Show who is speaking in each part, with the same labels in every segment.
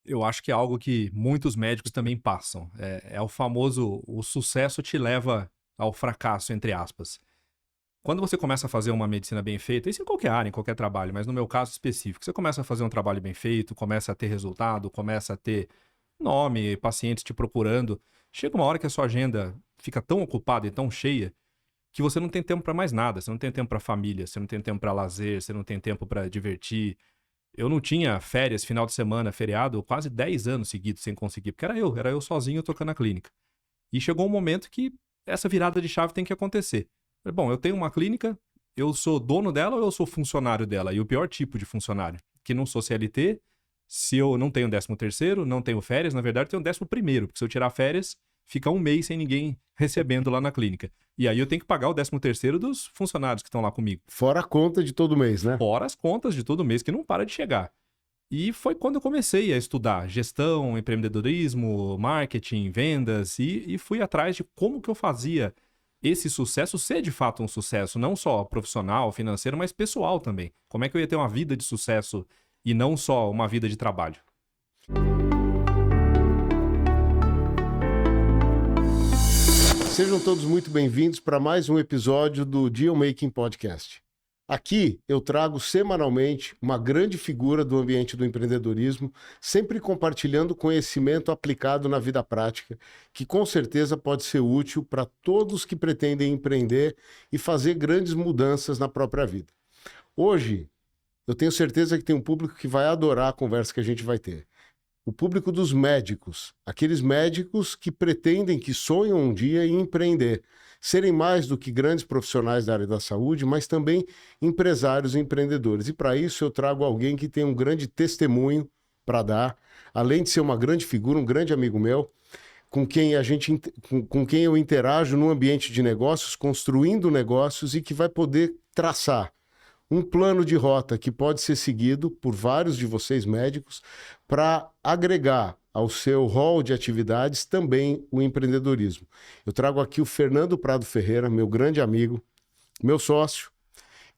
Speaker 1: Eu acho que é algo que muitos médicos também passam. É o famoso, o sucesso te leva ao fracasso, entre aspas. Quando você começa a fazer uma medicina bem feita, isso em qualquer área, em qualquer trabalho, mas no meu caso específico, você começa a fazer um trabalho bem feito, começa a ter resultado, começa a ter nome, pacientes te procurando, chega uma hora que a sua agenda fica tão ocupada e tão cheia que você não tem tempo para mais nada, você não tem tempo para família, você não tem tempo para lazer, você não tem tempo para divertir. Eu não tinha férias, final de semana, feriado, quase 10 anos seguidos sem conseguir, porque era eu sozinho tocando a clínica. E chegou um momento que essa virada de chave tem que acontecer. Falei, bom, eu tenho uma clínica, eu sou dono dela ou eu sou funcionário dela? E o pior tipo de funcionário, que não sou CLT, se eu não tenho 13º, não tenho férias, na verdade eu tenho 11º, porque se eu tirar férias, fica um mês sem ninguém recebendo lá na clínica. E aí eu tenho que pagar o 13º dos funcionários que estão lá comigo.
Speaker 2: Fora a conta de todo mês, né?
Speaker 1: Fora as contas de todo mês que não para de chegar. E foi quando eu comecei a estudar gestão, empreendedorismo, marketing, vendas e fui atrás de como que eu fazia esse sucesso ser de fato um sucesso, não só profissional, financeiro, mas pessoal também. Como é que eu ia ter uma vida de sucesso e não só uma vida de trabalho?
Speaker 2: Sejam todos muito bem-vindos para mais um episódio do Deal Making Podcast. Aqui eu trago semanalmente uma grande figura do ambiente do empreendedorismo, sempre compartilhando conhecimento aplicado na vida prática, que com certeza pode ser útil para todos que pretendem empreender e fazer grandes mudanças na própria vida. Hoje, eu tenho certeza que tem um público que vai adorar a conversa que a gente vai ter. O público dos médicos, aqueles médicos que pretendem, que sonham um dia em empreender, serem mais do que grandes profissionais da área da saúde, mas também empresários e empreendedores. E para isso eu trago alguém que tem um grande testemunho para dar, além de ser uma grande figura, um grande amigo meu, com quem com quem eu interajo no ambiente de negócios, construindo negócios e que vai poder traçar um plano de rota que pode ser seguido por vários de vocês médicos para agregar ao seu rol de atividades também o empreendedorismo. Eu trago aqui o Fernando Prado Ferreira, meu grande amigo, meu sócio,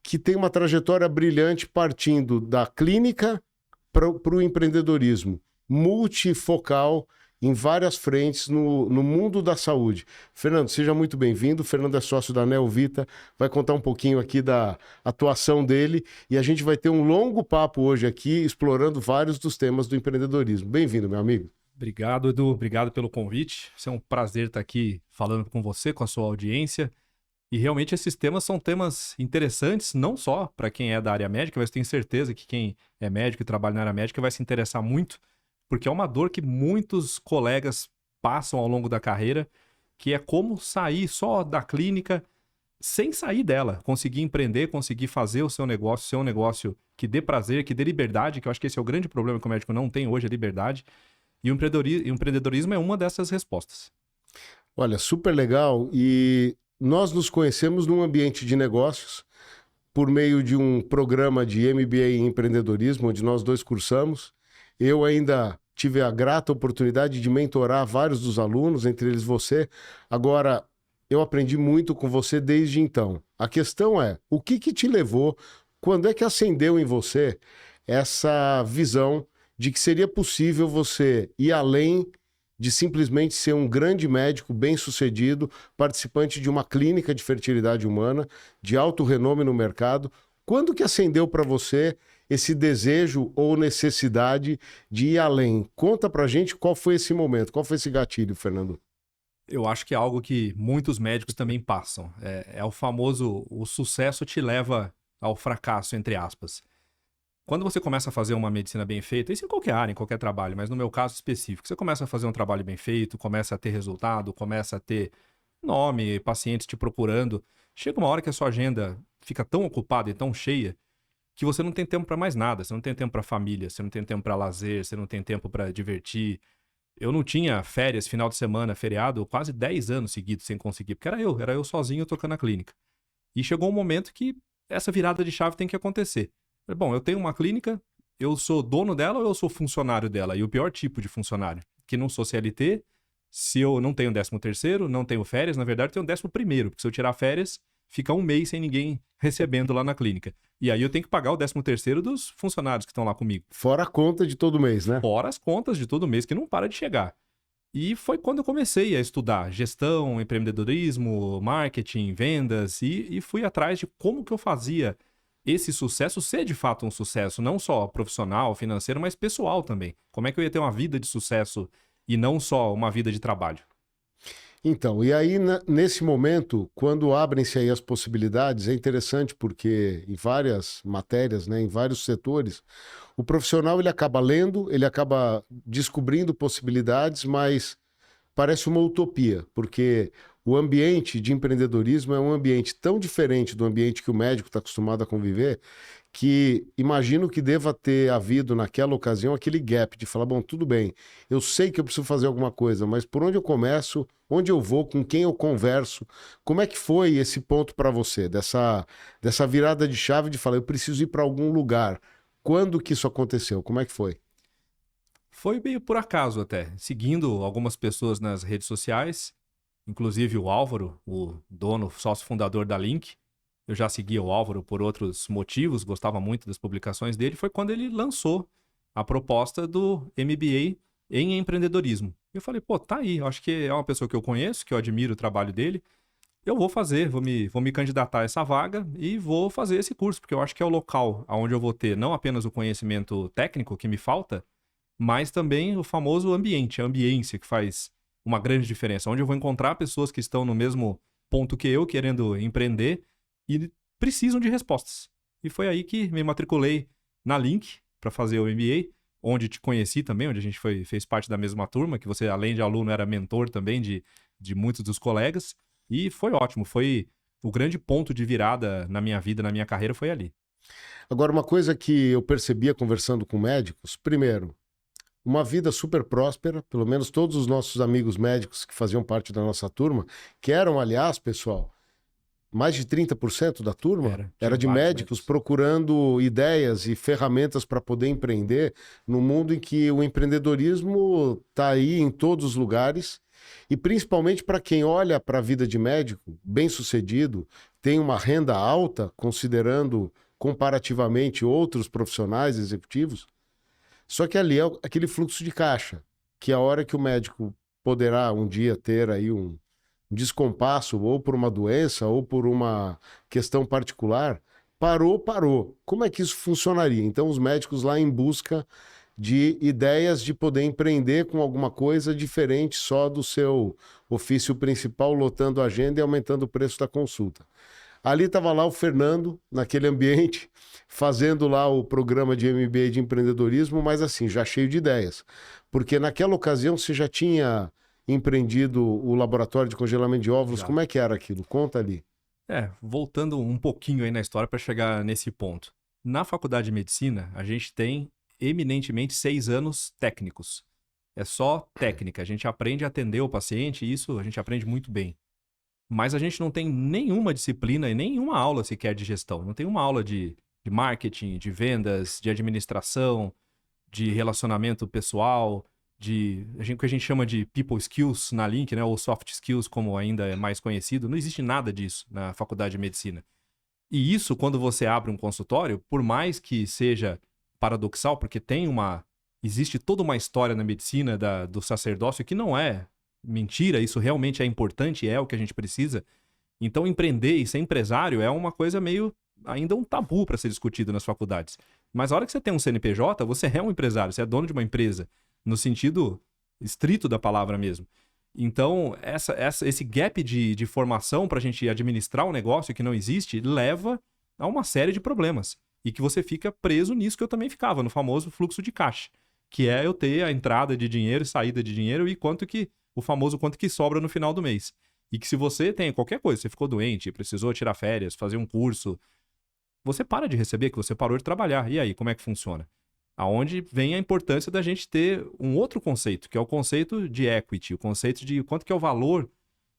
Speaker 2: que tem uma trajetória brilhante partindo da clínica para o empreendedorismo, multifocal em várias frentes no mundo da saúde. Fernando, seja muito bem-vindo. O Fernando é sócio da Neovita, vai contar um pouquinho aqui da atuação dele e a gente vai ter um longo papo hoje aqui, explorando vários dos temas do empreendedorismo. Bem-vindo, meu amigo.
Speaker 1: Obrigado, Edu. Obrigado pelo convite. É um prazer estar aqui falando com você, com a sua audiência. E realmente esses temas são temas interessantes, não só para quem é da área médica, mas tenho certeza que quem é médico e trabalha na área médica vai se interessar muito, porque é uma dor que muitos colegas passam ao longo da carreira, que é como sair só da clínica sem sair dela, conseguir empreender, conseguir fazer o seu negócio, ser um negócio que dê prazer, que dê liberdade, que eu acho que esse é o grande problema que o médico não tem hoje, a liberdade. E o empreendedorismo é uma dessas respostas.
Speaker 2: Olha, super legal. E nós nos conhecemos num ambiente de negócios por meio de um programa de MBA em empreendedorismo, onde nós dois cursamos. Eu ainda tive a grata oportunidade de mentorar vários dos alunos, entre eles você. Agora, eu aprendi muito com você desde então. A questão é, o que te levou, quando é que acendeu em você essa visão de que seria possível você ir além de simplesmente ser um grande médico bem-sucedido, participante de uma clínica de fertilidade humana, de alto renome no mercado? Quando que acendeu para você esse desejo ou necessidade de ir além? Conta pra gente qual foi esse momento, qual foi esse gatilho, Fernando?
Speaker 1: Eu acho que é algo que muitos médicos também passam. É o famoso, o sucesso te leva ao fracasso, entre aspas. Quando você começa a fazer uma medicina bem feita, isso em qualquer área, em qualquer trabalho, mas no meu caso específico, você começa a fazer um trabalho bem feito, começa a ter resultado, começa a ter nome, pacientes te procurando, chega uma hora que a sua agenda fica tão ocupada e tão cheia que você não tem tempo para mais nada, você não tem tempo para família, você não tem tempo para lazer, você não tem tempo para divertir. Eu não tinha férias, final de semana, feriado, quase 10 anos seguidos sem conseguir, porque era eu sozinho tocando a clínica. E chegou um momento que essa virada de chave tem que acontecer. Falei, bom, eu tenho uma clínica, eu sou dono dela ou eu sou funcionário dela? E o pior tipo de funcionário, que não sou CLT, se eu não tenho 13º, não tenho férias, na verdade eu tenho 11º, porque se eu tirar férias, fica um mês sem ninguém recebendo lá na clínica. E aí eu tenho que pagar o 13º dos funcionários que estão lá comigo.
Speaker 2: Fora a conta de todo mês, né?
Speaker 1: Fora as contas de todo mês que não para de chegar. E foi quando eu comecei a estudar gestão, empreendedorismo, marketing, vendas e fui atrás de como que eu fazia esse sucesso ser de fato um sucesso, não só profissional, financeiro, mas pessoal também. Como é que eu ia ter uma vida de sucesso e não só uma vida de trabalho?
Speaker 2: Então, e aí nesse momento, quando abrem-se aí as possibilidades, é interessante porque em várias matérias, né, em vários setores, o profissional ele acaba lendo, ele acaba descobrindo possibilidades, mas parece uma utopia, porque o ambiente de empreendedorismo é um ambiente tão diferente do ambiente que o médico está acostumado a conviver, que imagino que deva ter havido naquela ocasião aquele gap de falar, bom, tudo bem, eu sei que eu preciso fazer alguma coisa, mas por onde eu começo, onde eu vou, com quem eu converso, como é que foi esse ponto para você, dessa virada de chave de falar, eu preciso ir para algum lugar? Quando que isso aconteceu? Como é que foi?
Speaker 1: Foi meio por acaso até, seguindo algumas pessoas nas redes sociais, inclusive o Álvaro, o dono, sócio fundador da Link. Eu já seguia o Álvaro por outros motivos, gostava muito das publicações dele. Foi quando ele lançou a proposta do MBA em empreendedorismo. Eu falei, pô, tá aí, eu acho que é uma pessoa que eu conheço, que eu admiro o trabalho dele. Eu vou fazer, vou me candidatar a essa vaga e vou fazer esse curso, porque eu acho que é o local onde eu vou ter não apenas o conhecimento técnico que me falta, mas também o famoso ambiente, a ambiência que faz uma grande diferença, onde eu vou encontrar pessoas que estão no mesmo ponto que eu, querendo empreender e precisam de respostas. E foi aí que me matriculei na Link para fazer o MBA, onde te conheci também, onde a gente fez parte da mesma turma, que você, além de aluno, era mentor também de muitos dos colegas. E foi ótimo, foi o grande ponto de virada na minha vida, na minha carreira, foi ali.
Speaker 2: Agora, uma coisa que eu percebia conversando com médicos, primeiro, uma vida super próspera, pelo menos todos os nossos amigos médicos que faziam parte da nossa turma, que eram, aliás, pessoal, mais de 30% da turma era de médicos procurando ideias e ferramentas para poder empreender no mundo em que o empreendedorismo está aí em todos os lugares e principalmente para quem olha para a vida de médico, bem-sucedido, tem uma renda alta, considerando comparativamente outros profissionais executivos. Só que ali é aquele fluxo de caixa, que a hora que o médico poderá um dia ter aí um descompasso, ou por uma doença, ou por uma questão particular, parou. Como é que isso funcionaria? Então, os médicos lá em busca de ideias de poder empreender com alguma coisa diferente só do seu ofício principal, lotando a agenda e aumentando o preço da consulta. Ali estava lá o Fernando, naquele ambiente, fazendo lá o programa de MBA de empreendedorismo, mas assim, já cheio de ideias. Porque naquela ocasião você já tinha empreendido o laboratório de congelamento de óvulos.
Speaker 1: Já.
Speaker 2: Como é que era aquilo? Conta ali.
Speaker 1: Voltando um pouquinho aí na história para chegar nesse ponto. Na faculdade de medicina, a gente tem eminentemente 6 anos técnicos. É só técnica. A gente aprende a atender o paciente e isso a gente aprende muito bem. Mas a gente não tem nenhuma disciplina e nenhuma aula sequer de gestão. Não tem uma aula de marketing, de vendas, de administração, de relacionamento pessoal, o que a gente chama de people skills na Link, né? Ou soft skills, como ainda é mais conhecido. Não existe nada disso na faculdade de medicina. E isso, quando você abre um consultório, por mais que seja paradoxal, porque existe toda uma história na medicina do sacerdócio que não é mentira, isso realmente é importante, é o que a gente precisa. Então, empreender e ser empresário é uma coisa meio ainda um tabu para ser discutido nas faculdades. Mas a hora que você tem um CNPJ, você é um empresário, você é dono de uma empresa, no sentido estrito da palavra mesmo. Então, esse gap de formação para a gente administrar um negócio que não existe leva a uma série de problemas. E que você fica preso nisso que eu também ficava, no famoso fluxo de caixa, que é eu ter a entrada de dinheiro, saída de dinheiro e quanto que sobra no final do mês. E que se você tem qualquer coisa, você ficou doente, precisou tirar férias, fazer um curso, você para de receber, que você parou de trabalhar. E aí, como é que funciona? Aonde vem a importância da gente ter um outro conceito, que é o conceito de equity, o conceito de quanto que é o valor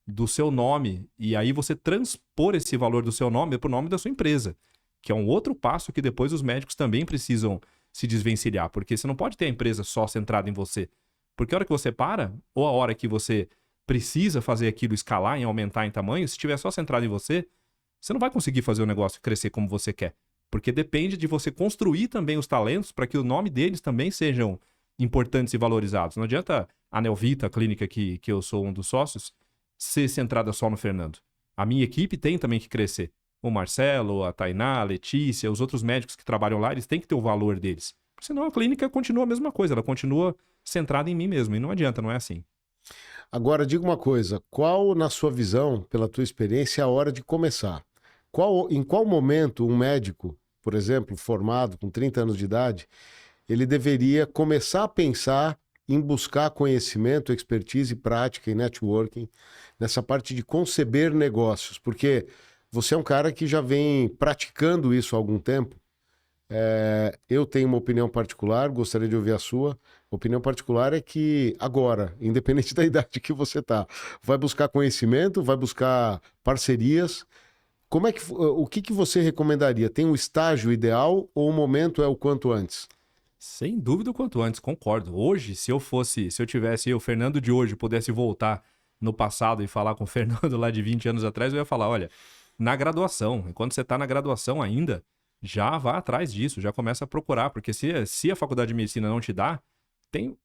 Speaker 1: do seu nome, e aí você transpor esse valor do seu nome para o nome da sua empresa, que é um outro passo que depois os médicos também precisam se desvencilhar, porque você não pode ter a empresa só centrada em você. Porque a hora que você para, ou a hora que você precisa fazer aquilo escalar e aumentar em tamanho, se estiver só centrado em você, você não vai conseguir fazer o negócio crescer como você quer. Porque depende de você construir também os talentos para que o nome deles também sejam importantes e valorizados. Não adianta a Nelvita, a clínica que eu sou um dos sócios, ser centrada só no Fernando. A minha equipe tem também que crescer. O Marcelo, a Tainá, a Letícia, os outros médicos que trabalham lá, eles têm que ter o valor deles. Senão a clínica continua a mesma coisa, ela continua centrada em mim mesmo. E não adianta, não é assim.
Speaker 2: Agora, diga uma coisa, qual, na sua visão, pela tua experiência, é a hora de começar? Em qual momento um médico, por exemplo, formado com 30 anos de idade, ele deveria começar a pensar em buscar conhecimento, expertise, prática e networking nessa parte de conceber negócios? Porque você é um cara que já vem praticando isso há algum tempo. Eu tenho uma opinião particular, gostaria de ouvir a sua. A opinião particular é que agora, independente da idade que você está, vai buscar conhecimento, vai buscar parcerias. O que você recomendaria? Tem um estágio ideal ou o momento é o quanto antes?
Speaker 1: Sem dúvida o quanto antes, concordo. Hoje, se eu tivesse o Fernando de hoje, pudesse voltar no passado e falar com o Fernando lá de 20 anos atrás, eu ia falar, olha, na graduação, enquanto você está na graduação ainda, já vá atrás disso, já começa a procurar, porque se a faculdade de medicina não te dá,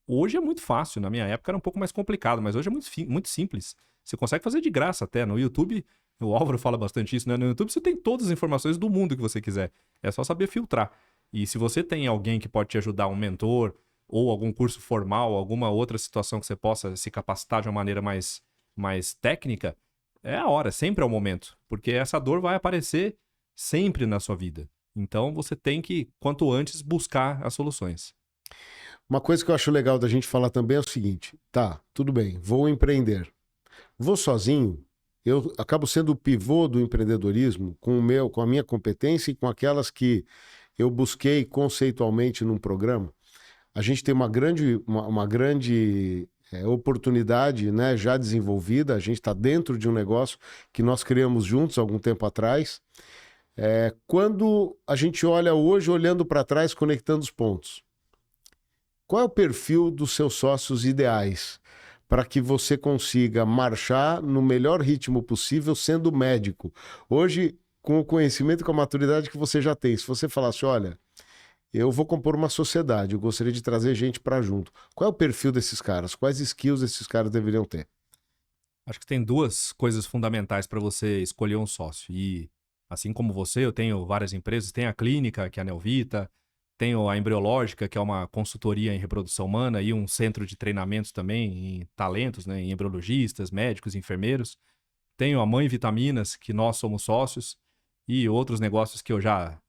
Speaker 1: hoje é muito fácil, na minha época era um pouco mais complicado, mas hoje é muito simples. Você consegue fazer de graça até, no YouTube, o Álvaro fala bastante isso, né? No YouTube você tem todas as informações do mundo que você quiser, é só saber filtrar. E se você tem alguém que pode te ajudar, um mentor, ou algum curso formal, alguma outra situação que você possa se capacitar de uma maneira mais técnica, é a hora, sempre é o momento. Porque essa dor vai aparecer sempre na sua vida. Então você tem que, quanto antes, buscar as soluções.
Speaker 2: Uma coisa que eu acho legal da gente falar também é o seguinte, tá, tudo bem, vou empreender. Vou sozinho, eu acabo sendo o pivô do empreendedorismo com a minha competência e com aquelas que eu busquei conceitualmente num programa. A gente tem uma grande oportunidade, né, já desenvolvida, a gente está dentro de um negócio que nós criamos juntos há algum tempo atrás. Quando a gente olha hoje, olhando para trás, conectando os pontos, qual é o perfil dos seus sócios ideais para que você consiga marchar no melhor ritmo possível sendo médico? Hoje, com o conhecimento e com a maturidade que você já tem, se você falasse, olha, eu vou compor uma sociedade, eu gostaria de trazer gente para junto. Qual é o perfil desses caras? Quais skills esses caras deveriam ter?
Speaker 1: Acho que tem duas coisas fundamentais para você escolher um sócio. E assim como você, eu tenho várias empresas, tem a clínica, que é a Nelvita, tenho a Embriológica, que é uma consultoria em reprodução humana e um centro de treinamentos também em talentos, né, em embriologistas, médicos, enfermeiros. Tenho a Mãe Vitaminas, que nós somos sócios, e outros negócios que eu já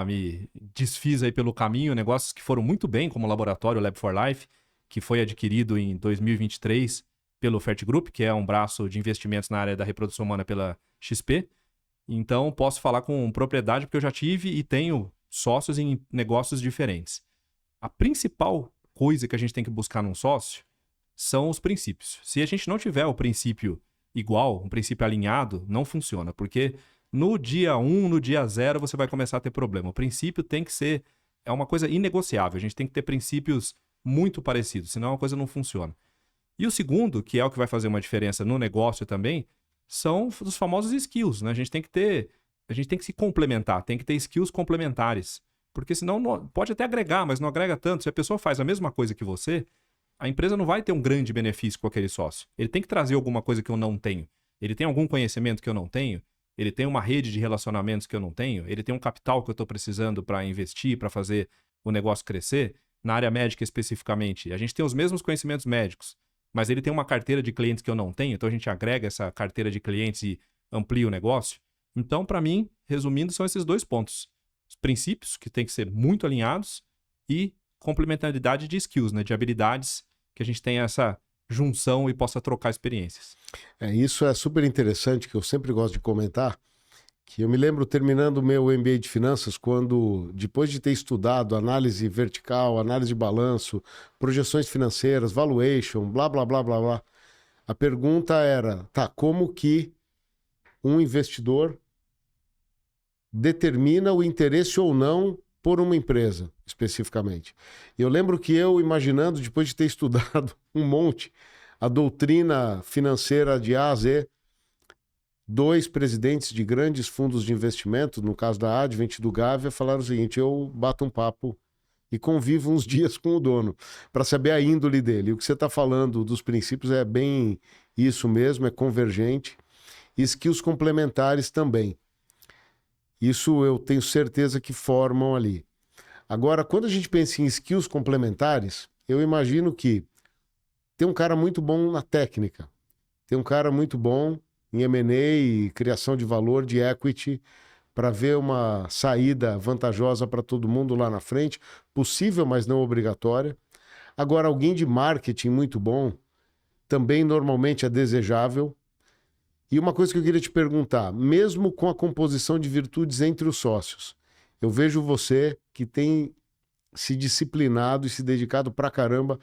Speaker 1: me desfiz aí pelo caminho, negócios que foram muito bem, como o laboratório Lab for Life, que foi adquirido em 2023 pelo Fert Group, que é um braço de investimentos na área da reprodução humana pela XP. Então, posso falar com propriedade, porque eu já tive e tenho sócios em negócios diferentes. A principal coisa que a gente tem que buscar num sócio são os princípios. Se a gente não tiver o princípio igual, um princípio alinhado, não funciona, porque no dia 1, no dia 0, você vai começar a ter problema. O princípio tem que ser, é uma coisa inegociável, a gente tem que ter princípios muito parecidos, senão a coisa não funciona. E o segundo, que é o que vai fazer uma diferença no negócio também, são os famosos skills, né? A gente tem que se complementar, tem que ter skills complementares, porque senão pode até agregar, mas não agrega tanto. Se a pessoa faz a mesma coisa que você, a empresa não vai ter um grande benefício com aquele sócio. Ele tem que trazer alguma coisa que eu não tenho. Ele tem algum conhecimento que eu não tenho. Ele tem uma rede de relacionamentos que eu não tenho. Ele tem um capital que eu estou precisando para investir, para fazer o negócio crescer. Na área médica especificamente, a gente tem os mesmos conhecimentos médicos, mas ele tem uma carteira de clientes que eu não tenho, então a gente agrega essa carteira de clientes e amplia o negócio. Então, para mim, resumindo, são esses dois pontos. Os princípios, que tem que ser muito alinhados, e complementaridade de skills, né? De habilidades, que a gente tenha essa junção e possa trocar experiências.
Speaker 2: Isso é super interessante, que eu sempre gosto de comentar, que eu me lembro terminando o meu MBA de finanças, quando, depois de ter estudado análise vertical, análise de balanço, projeções financeiras, valuation, blá, blá, blá, blá, blá, a pergunta era, tá, como que um investidor determina o interesse ou não por uma empresa, especificamente. Eu lembro que eu, imaginando, depois de ter estudado um monte, a doutrina financeira de A a Z, 2 presidentes de grandes fundos de investimento, no caso da Advent e do Gávea, falaram o seguinte: eu bato um papo e convivo uns dias com o dono, para saber a índole dele. E o que você está falando dos princípios é bem isso mesmo, é convergente. E skills complementares também. Isso eu tenho certeza que formam ali. Agora, quando a gente pensa em skills complementares, eu imagino que tem um cara muito bom na técnica, tem um cara muito bom em M&A, criação de valor, de equity, para ver uma saída vantajosa para todo mundo lá na frente, possível, mas não obrigatória. Agora, alguém de marketing muito bom, também normalmente é desejável. E uma coisa que eu queria te perguntar, mesmo com a composição de virtudes entre os sócios, eu vejo você que tem se disciplinado e se dedicado pra caramba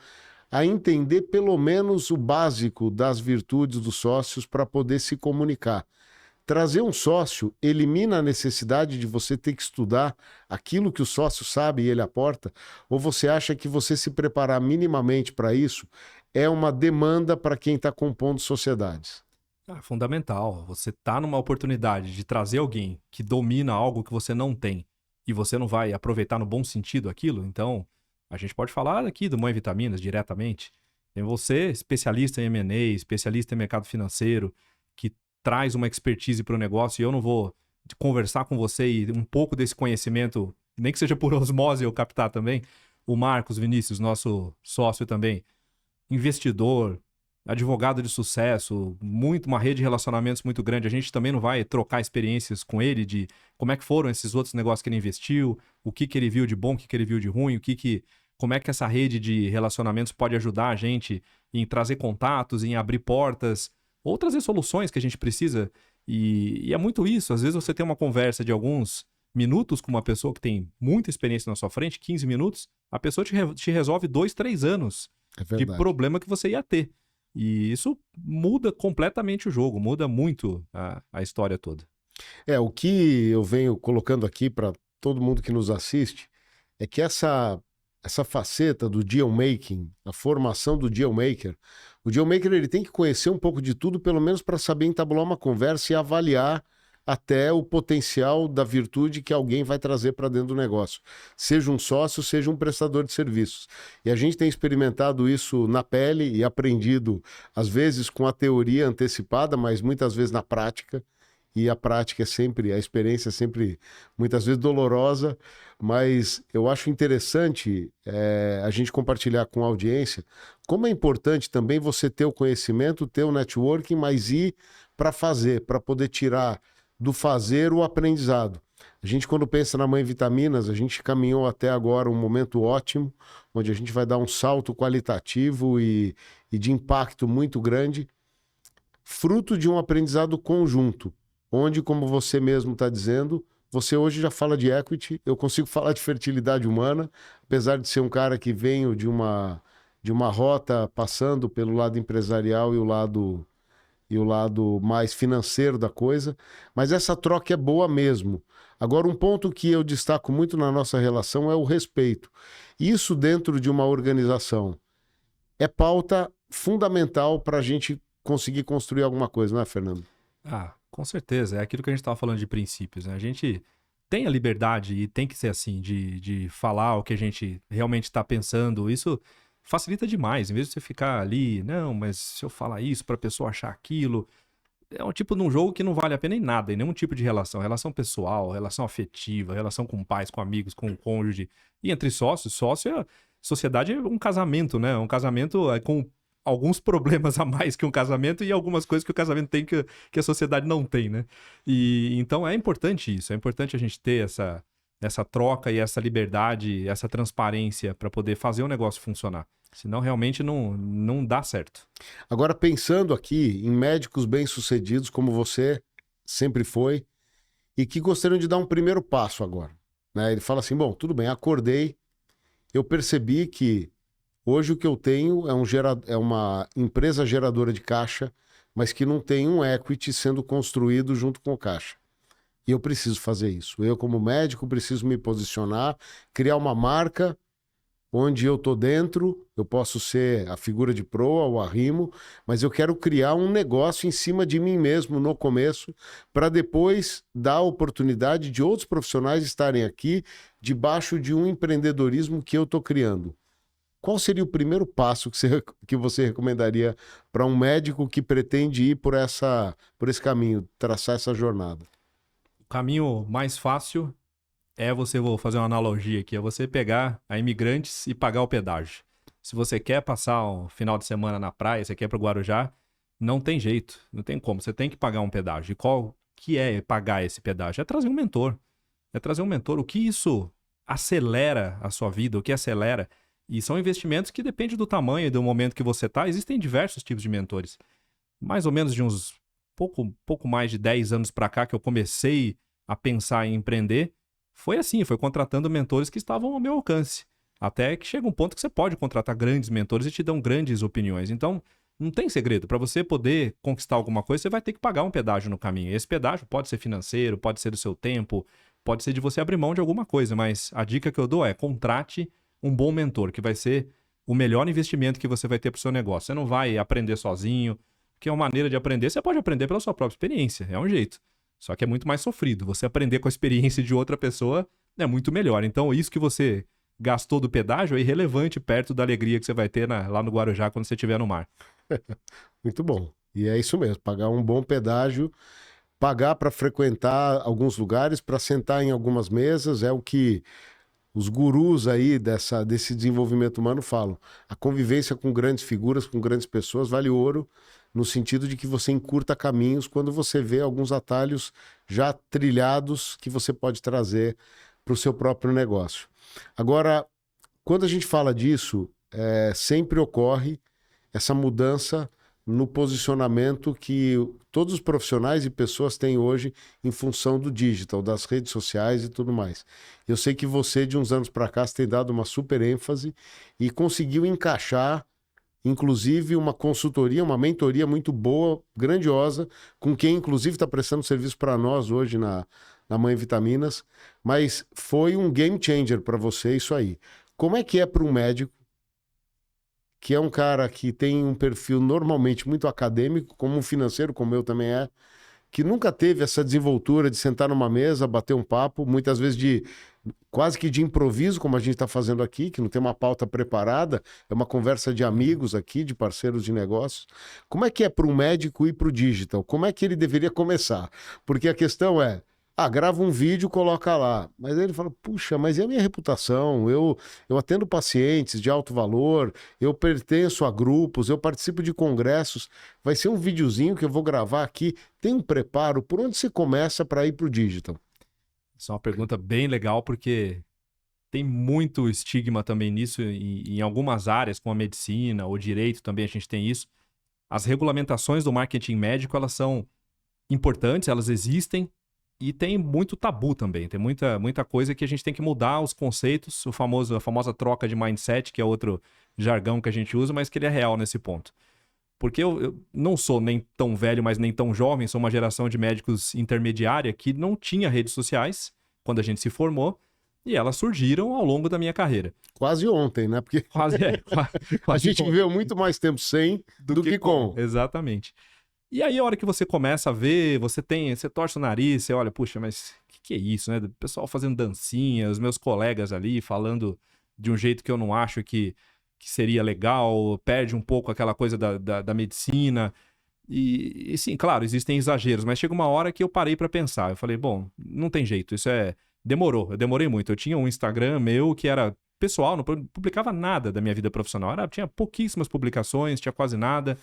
Speaker 2: a entender pelo menos o básico das virtudes dos sócios para poder se comunicar. Trazer um sócio elimina a necessidade de você ter que estudar aquilo que o sócio sabe e ele aporta? Ou você acha que você se preparar minimamente para isso é uma demanda para quem está compondo sociedades?
Speaker 1: Fundamental. Você tá numa oportunidade de trazer alguém que domina algo que você não tem e você não vai aproveitar no bom sentido aquilo, então a gente pode falar aqui do Mãe Vitaminas diretamente. Tem você, especialista em M&A, especialista em mercado financeiro, que traz uma expertise para o negócio e eu não vou conversar com você e um pouco desse conhecimento, nem que seja por osmose eu captar também. O Marcos Vinícius, nosso sócio também, investidor, advogado de sucesso, uma rede de relacionamentos muito grande. A gente também não vai trocar experiências com ele de como é que foram esses outros negócios que ele investiu, o que ele viu de bom, o que ele viu de ruim, como é que essa rede de relacionamentos pode ajudar a gente em trazer contatos, em abrir portas, ou trazer soluções que a gente precisa. E é muito isso. Às vezes você tem uma conversa de alguns minutos com uma pessoa que tem muita experiência na sua frente, 15 minutos, a pessoa te resolve 2, 3 anos de problema que você ia ter. E isso muda completamente o jogo, muda muito a história toda.
Speaker 2: O que eu venho colocando aqui para todo mundo que nos assiste é que essa faceta do deal making, a formação do deal maker, o deal maker ele tem que conhecer um pouco de tudo, pelo menos para saber entabular uma conversa e avaliar até o potencial da virtude que alguém vai trazer para dentro do negócio. Seja um sócio, seja um prestador de serviços. E a gente tem experimentado isso na pele e aprendido, às vezes, com a teoria antecipada, mas muitas vezes na prática. E a prática é sempre, a experiência é sempre, muitas vezes, dolorosa, mas eu acho interessante a gente compartilhar com a audiência como é importante também você ter o conhecimento, ter o networking, mas ir para fazer, para poder tirar do fazer o aprendizado. A gente, quando pensa na Mãe Vitaminas, a gente caminhou até agora um momento ótimo, onde a gente vai dar um salto qualitativo e de impacto muito grande, fruto de um aprendizado conjunto, onde, como você mesmo está dizendo, você hoje já fala de equity, eu consigo falar de fertilidade humana, apesar de ser um cara que venho de uma rota passando pelo lado empresarial e o lado mais financeiro da coisa, mas essa troca é boa mesmo. Agora, um ponto que eu destaco muito na nossa relação é o respeito. Isso dentro de uma organização é pauta fundamental para a gente conseguir construir alguma coisa, não é, Fernando?
Speaker 1: Com certeza. É aquilo que a gente estava falando de princípios, né? A gente tem a liberdade e tem que ser assim, de falar o que a gente realmente está pensando. Isso facilita demais. Em vez de você ficar ali, não, mas se eu falar isso para a pessoa achar aquilo, é um tipo de um jogo que não vale a pena em nada, em nenhum tipo de relação. Relação pessoal, relação afetiva, relação com pais, com amigos, com o cônjuge. E entre sócios, sociedade é um casamento, né? Um casamento com alguns problemas a mais que um casamento e algumas coisas que o casamento tem que a sociedade não tem, né? E então é importante isso, é importante a gente ter essa troca e essa liberdade, essa transparência para poder fazer o negócio funcionar. Senão realmente não dá certo.
Speaker 2: Agora, pensando aqui em médicos bem-sucedidos, como você sempre foi, e que gostariam de dar um primeiro passo agora, né? Ele fala assim, bom, tudo bem, acordei, eu percebi que hoje o que eu tenho é uma empresa geradora de caixa, mas que não tem um equity sendo construído junto com o caixa. E eu preciso fazer isso. Eu, como médico, preciso me posicionar, criar uma marca onde eu tô dentro, eu posso ser a figura de proa ou arrimo, mas eu quero criar um negócio em cima de mim mesmo no começo, para depois dar a oportunidade de outros profissionais estarem aqui debaixo de um empreendedorismo que eu tô criando. Qual seria o primeiro passo que você recomendaria para um médico que pretende ir por esse caminho, traçar essa jornada?
Speaker 1: O caminho mais fácil é você, vou fazer uma analogia aqui, é você pegar a Imigrantes e pagar o pedágio. Se você quer passar um final de semana na praia, você quer ir para o Guarujá, não tem jeito, não tem como, você tem que pagar um pedágio. E qual que é pagar esse pedágio? É trazer um mentor. É trazer um mentor. O que isso acelera a sua vida, o que acelera? E são investimentos que dependem do tamanho e do momento que você está. Existem diversos tipos de mentores. Mais ou menos de uns pouco mais de 10 anos para cá que eu comecei a pensar em empreender, foi assim, foi contratando mentores que estavam ao meu alcance. Até que chega um ponto que você pode contratar grandes mentores e te dão grandes opiniões. Então, não tem segredo. Para você poder conquistar alguma coisa, você vai ter que pagar um pedágio no caminho. Esse pedágio pode ser financeiro, pode ser do seu tempo, pode ser de você abrir mão de alguma coisa, mas a dica que eu dou é contrate um bom mentor, que vai ser o melhor investimento que você vai ter para o seu negócio. Você não vai aprender sozinho, que é uma maneira de aprender. Você pode aprender pela sua própria experiência, é um jeito. Só que é muito mais sofrido. Você aprender com a experiência de outra pessoa é muito melhor. Então, isso que você gastou do pedágio é irrelevante perto da alegria que você vai ter lá no Guarujá quando você estiver no mar.
Speaker 2: Muito bom. E é isso mesmo, pagar um bom pedágio, pagar para frequentar alguns lugares, para sentar em algumas mesas, é o que os gurus aí desse desenvolvimento humano falam. A convivência com grandes figuras, com grandes pessoas, vale ouro, no sentido de que você encurta caminhos quando você vê alguns atalhos já trilhados que você pode trazer para o seu próprio negócio. Agora, quando a gente fala disso, sempre ocorre essa mudança no posicionamento que todos os profissionais e pessoas têm hoje em função do digital, das redes sociais e tudo mais. Eu sei que você, de uns anos para cá, tem dado uma super ênfase e conseguiu encaixar, inclusive, uma consultoria, uma mentoria muito boa, grandiosa, com quem, inclusive, está prestando serviço para nós hoje na Mãe Vitaminas, mas foi um game changer para você isso aí. Como é que é para um médico que é um cara que tem um perfil normalmente muito acadêmico, como um financeiro, como eu também que nunca teve essa desenvoltura de sentar numa mesa, bater um papo, muitas vezes quase que de improviso, como a gente está fazendo aqui, que não tem uma pauta preparada, é uma conversa de amigos aqui, de parceiros de negócios. Como é que é para um médico ir para o digital? Como é que ele deveria começar? Porque a questão é, grava um vídeo, coloca lá. Mas aí ele fala, puxa, mas e a minha reputação? Eu atendo pacientes de alto valor, eu pertenço a grupos, eu participo de congressos. Vai ser um videozinho que eu vou gravar aqui. Tem um preparo? Por onde você começa para ir para o digital?
Speaker 1: Essa é uma pergunta bem legal, porque tem muito estigma também nisso, e em algumas áreas, como a medicina ou direito também a gente tem isso. As regulamentações do marketing médico, elas são importantes, elas existem, e tem muito tabu também, tem muita coisa que a gente tem que mudar os conceitos, a famosa troca de mindset, que é outro jargão que a gente usa, mas que ele é real nesse ponto. Porque eu não sou nem tão velho, mas nem tão jovem, sou uma geração de médicos intermediária que não tinha redes sociais quando a gente se formou, e elas surgiram ao longo da minha carreira.
Speaker 2: Quase ontem, né? Porque
Speaker 1: Quase
Speaker 2: a gente viveu muito mais tempo sem do que com.
Speaker 1: Exatamente. E aí, a hora que você começa a ver, você torce o nariz, você olha, puxa, mas o que é isso, né? O pessoal fazendo dancinha, os meus colegas ali falando de um jeito que eu não acho que seria legal, perde um pouco aquela coisa da medicina. E sim, claro, existem exageros, mas chega uma hora que eu parei pra pensar. Eu falei, bom, não tem jeito, demorou, eu demorei muito. Eu tinha um Instagram meu que era pessoal, não publicava nada da minha vida profissional. Tinha pouquíssimas publicações, tinha quase nada.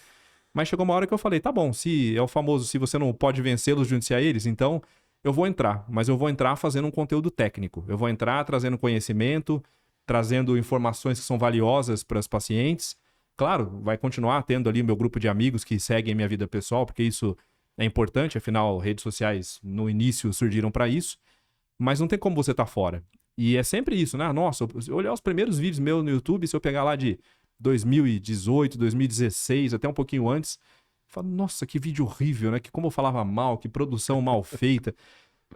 Speaker 1: Mas chegou uma hora que eu falei, tá bom, se é o famoso, se você não pode vencê-los, junte-se a eles, então eu vou entrar. Mas eu vou entrar fazendo um conteúdo técnico. Eu vou entrar trazendo conhecimento, trazendo informações que são valiosas para os pacientes. Claro, vai continuar tendo ali o meu grupo de amigos que seguem a minha vida pessoal, porque isso é importante, afinal, redes sociais no início surgiram para isso. Mas não tem como você estar fora. E é sempre isso, né? Nossa, eu olhar os primeiros vídeos meus no YouTube, se eu pegar lá de 2018, 2016, até um pouquinho antes, eu falo, nossa, que vídeo horrível, né? Que como eu falava mal, que produção mal feita.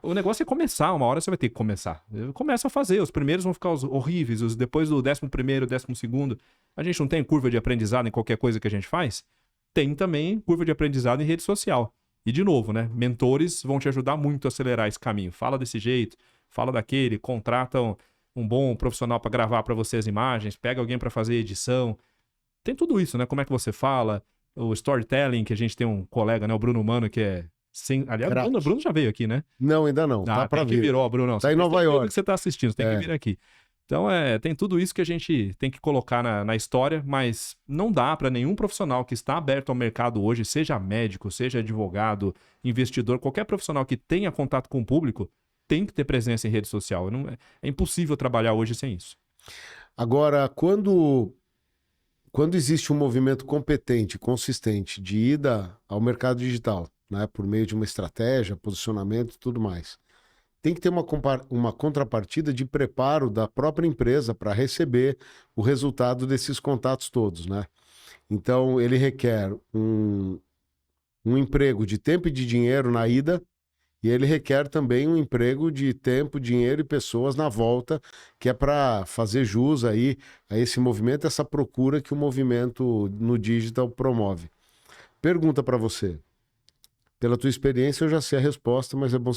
Speaker 1: O negócio é começar, uma hora você vai ter que começar. Começa a fazer, os primeiros vão ficar horríveis, depois do 11º, 12º. A gente não tem curva de aprendizado em qualquer coisa que a gente faz? Tem também curva de aprendizado em rede social. E de novo, né? Mentores vão te ajudar muito a acelerar esse caminho. Fala desse jeito, fala daquele, contratam um bom profissional para gravar para você as imagens, pega alguém para fazer edição. Tem tudo isso, né? Como é que você fala, o storytelling, que a gente tem um colega, né? O Bruno Mano, que é... Aliás, o Bruno já veio aqui, né?
Speaker 2: Não, ainda não. Tá para vir.
Speaker 1: Virou, Bruno.
Speaker 2: Tá em Nova York.
Speaker 1: Que você tá assistindo, você tem que vir aqui. Então, tem tudo isso que a gente tem que colocar na história, mas não dá para nenhum profissional que está aberto ao mercado hoje, seja médico, seja advogado, investidor, qualquer profissional que tenha contato com o público, tem que ter presença em rede social. É impossível trabalhar hoje sem isso.
Speaker 2: Agora, quando existe um movimento competente, consistente de ida ao mercado digital, né, por meio de uma estratégia, posicionamento e tudo mais, tem que ter uma contrapartida de preparo da própria empresa para receber o resultado desses contatos todos, né? Então, ele requer um emprego de tempo e de dinheiro na ida, e ele requer também um emprego de tempo, dinheiro e pessoas na volta, que é para fazer jus aí a esse movimento, essa procura que o movimento no digital promove. Pergunta para você. Pela tua experiência, eu já sei a resposta, mas é bom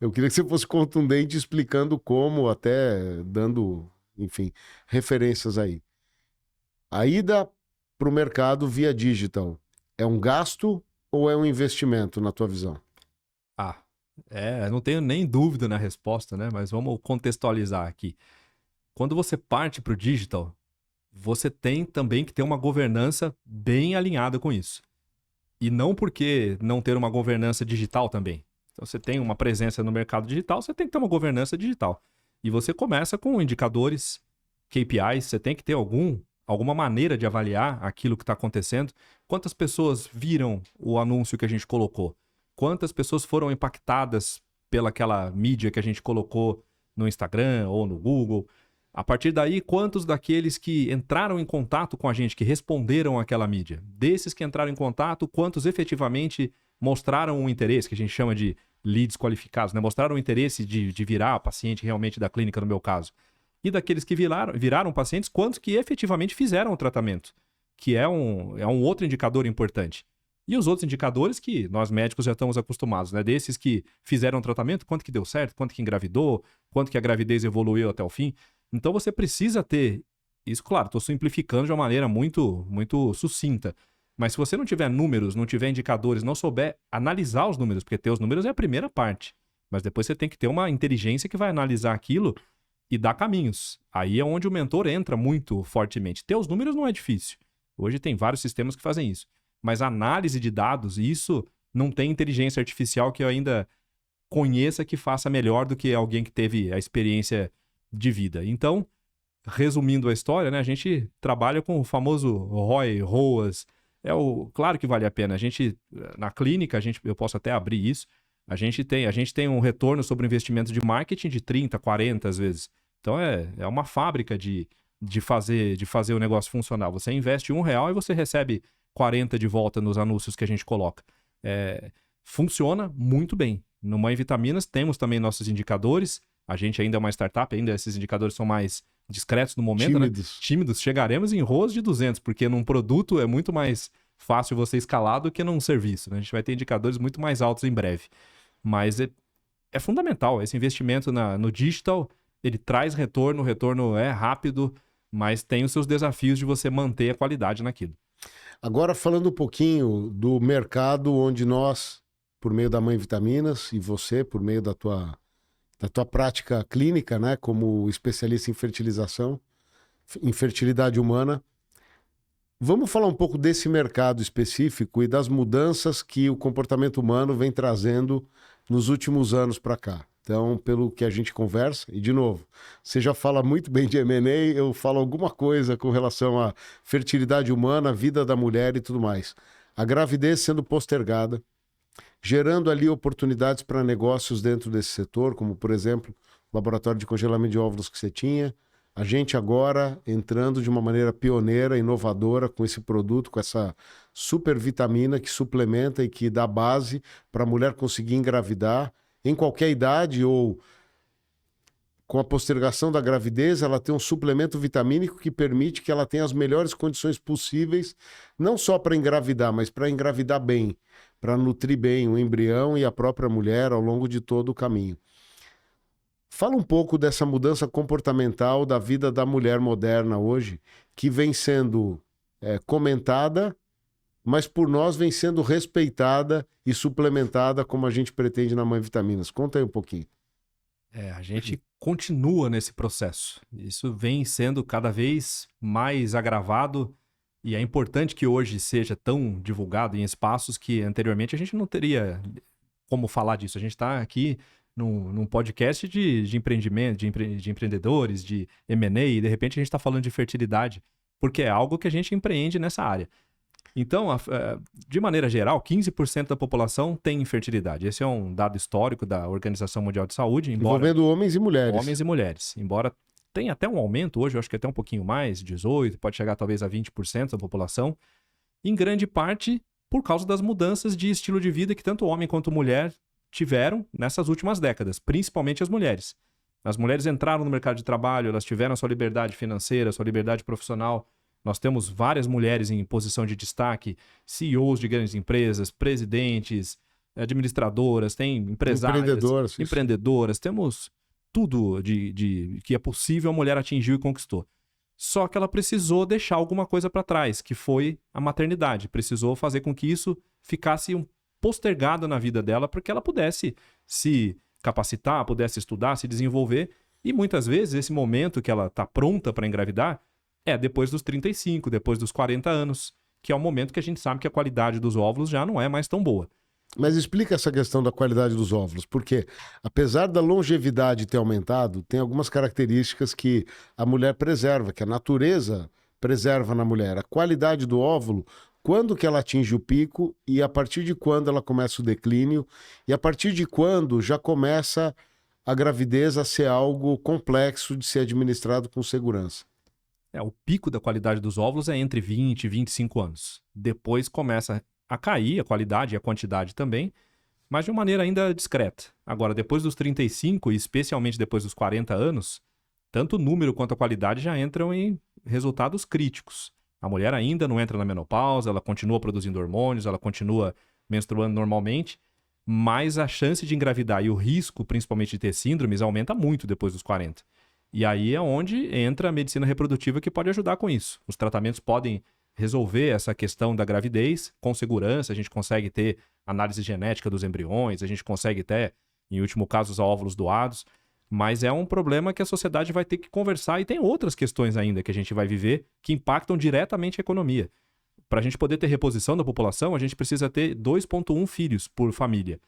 Speaker 2: eu queria que você fosse contundente explicando como, até dando, enfim, referências aí. A ida para o mercado via digital é um gasto ou é um investimento, na tua visão?
Speaker 1: Não tenho nem dúvida na resposta, né? Mas vamos contextualizar aqui. Quando você parte para o digital, você tem também que ter uma governança bem alinhada com isso. E não porque não ter uma governança digital também. Então, você tem uma presença no mercado digital, você tem que ter uma governança digital. E você começa com indicadores, KPIs, você tem que ter alguma maneira de avaliar aquilo que está acontecendo. Quantas pessoas viram o anúncio que a gente colocou? Quantas pessoas foram impactadas pelaquela mídia que a gente colocou no Instagram ou no Google? A partir daí, quantos daqueles que entraram em contato com a gente, que responderam àquela mídia? Desses que entraram em contato, quantos efetivamente mostraram um interesse, que a gente chama de leads qualificados, né? Mostraram o interesse de virar paciente realmente da clínica, no meu caso. E daqueles que viraram pacientes, quantos que efetivamente fizeram o tratamento? Que é um outro indicador importante. E os outros indicadores que nós médicos já estamos acostumados, né? Desses que fizeram o tratamento, quanto que deu certo, quanto que engravidou, quanto que a gravidez evoluiu até o fim. Então você precisa ter isso, claro, estou simplificando de uma maneira muito, muito sucinta. Mas se você não tiver números, não tiver indicadores, não souber analisar os números, porque ter os números é a primeira parte. Mas depois você tem que ter uma inteligência que vai analisar aquilo e dar caminhos. Aí é onde o mentor entra muito fortemente. Ter os números não é difícil. Hoje tem vários sistemas que fazem isso. Mas a análise de dados, isso não tem inteligência artificial que eu ainda conheça que faça melhor do que alguém que teve a experiência de vida. Então, resumindo a história, né, a gente trabalha com o famoso ROI, ROAS. Claro que vale a pena. A gente, na clínica, eu posso até abrir isso, a gente tem um retorno sobre o investimento de marketing de 30, 40 às vezes. Então, é uma fábrica de fazer o negócio funcionar. Você investe R$1 e você recebe 40 de volta nos anúncios que a gente coloca. Funciona muito bem. No Mãe Vitaminas temos também nossos indicadores. A gente ainda é uma startup, ainda esses indicadores são mais discretos no momento,
Speaker 2: Tímidos.
Speaker 1: né? Tímidos. Chegaremos em ROAS de 200, porque num produto é muito mais fácil você escalar do que num serviço, né? A gente vai ter indicadores muito mais altos em breve. Mas é fundamental. Esse investimento no digital, ele traz retorno, o retorno é rápido, mas tem os seus desafios de você manter a qualidade naquilo.
Speaker 2: Agora, falando um pouquinho do mercado onde nós, por meio da Mãe Vitaminas, e você, por meio da tua prática clínica, né, como especialista em fertilização, em fertilidade humana, vamos falar um pouco desse mercado específico e das mudanças que o comportamento humano vem trazendo nos últimos anos para cá. Então, pelo que a gente conversa, e de novo, você já fala muito bem de M&A, eu falo alguma coisa com relação à fertilidade humana, a vida da mulher e tudo mais. A gravidez sendo postergada, gerando ali oportunidades para negócios dentro desse setor, como, por exemplo, o laboratório de congelamento de óvulos que você tinha. A gente agora entrando de uma maneira pioneira, inovadora, com esse produto, com essa super vitamina que suplementa e que dá base para a mulher conseguir engravidar em qualquer idade ou com a postergação da gravidez, ela tem um suplemento vitamínico que permite que ela tenha as melhores condições possíveis, não só para engravidar, mas para engravidar bem, para nutrir bem o embrião e a própria mulher ao longo de todo o caminho. Fala um pouco dessa mudança comportamental da vida da mulher moderna hoje, que vem sendo comentada, mas por nós vem sendo respeitada e suplementada como a gente pretende na Mãe Vitaminas. Conta aí um pouquinho.
Speaker 1: A gente continua nesse processo. Isso vem sendo cada vez mais agravado e é importante que hoje seja tão divulgado em espaços que anteriormente a gente não teria como falar disso. A gente está aqui num podcast de empreendimento, de empreendedores, de M&A, e de repente a gente está falando de fertilidade, porque é algo que a gente empreende nessa área. Então, de maneira geral, 15% da população tem infertilidade. Esse é um dado histórico da Organização Mundial de Saúde.
Speaker 2: Envolvendo homens e mulheres.
Speaker 1: Homens e mulheres. Embora tenha até um aumento hoje, eu acho que até um pouquinho mais, 18%, pode chegar talvez a 20% da população, em grande parte por causa das mudanças de estilo de vida que tanto homem quanto mulher tiveram nessas últimas décadas, principalmente as mulheres. As mulheres entraram no mercado de trabalho, elas tiveram a sua liberdade financeira, a sua liberdade profissional. Nós temos várias mulheres em posição de destaque, CEOs de grandes empresas, presidentes, administradoras, tem empresárias, empreendedoras, temos tudo que é possível a mulher atingiu e conquistou. Só que ela precisou deixar alguma coisa para trás, que foi a maternidade. Precisou fazer com que isso ficasse postergado na vida dela para que ela pudesse se capacitar, pudesse estudar, se desenvolver. E muitas vezes esse momento que ela está pronta para engravidar depois dos 35, depois dos 40 anos, que é o momento que a gente sabe que a qualidade dos óvulos já não é mais tão boa.
Speaker 2: Mas explica essa questão da qualidade dos óvulos, porque apesar da longevidade ter aumentado, tem algumas características que a mulher preserva, que a natureza preserva na mulher. A qualidade do óvulo, quando que ela atinge o pico e a partir de quando ela começa o declínio e a partir de quando já começa a gravidez a ser algo complexo de ser administrado com segurança.
Speaker 1: O pico da qualidade dos óvulos é entre 20 e 25 anos. Depois começa a cair a qualidade e a quantidade também, mas de uma maneira ainda discreta. Agora, depois dos 35 e especialmente depois dos 40 anos, tanto o número quanto a qualidade já entram em resultados críticos. A mulher ainda não entra na menopausa, ela continua produzindo hormônios, ela continua menstruando normalmente, mas a chance de engravidar e o risco, principalmente de ter síndromes, aumenta muito depois dos 40. E aí é onde entra a medicina reprodutiva que pode ajudar com isso. Os tratamentos podem resolver essa questão da gravidez com segurança, a gente consegue ter análise genética dos embriões, a gente consegue ter, em último caso, os óvulos doados, mas é um problema que a sociedade vai ter que conversar e tem outras questões ainda que a gente vai viver que impactam diretamente a economia. Para a gente poder ter reposição da população, a gente precisa ter 2,1 filhos por família.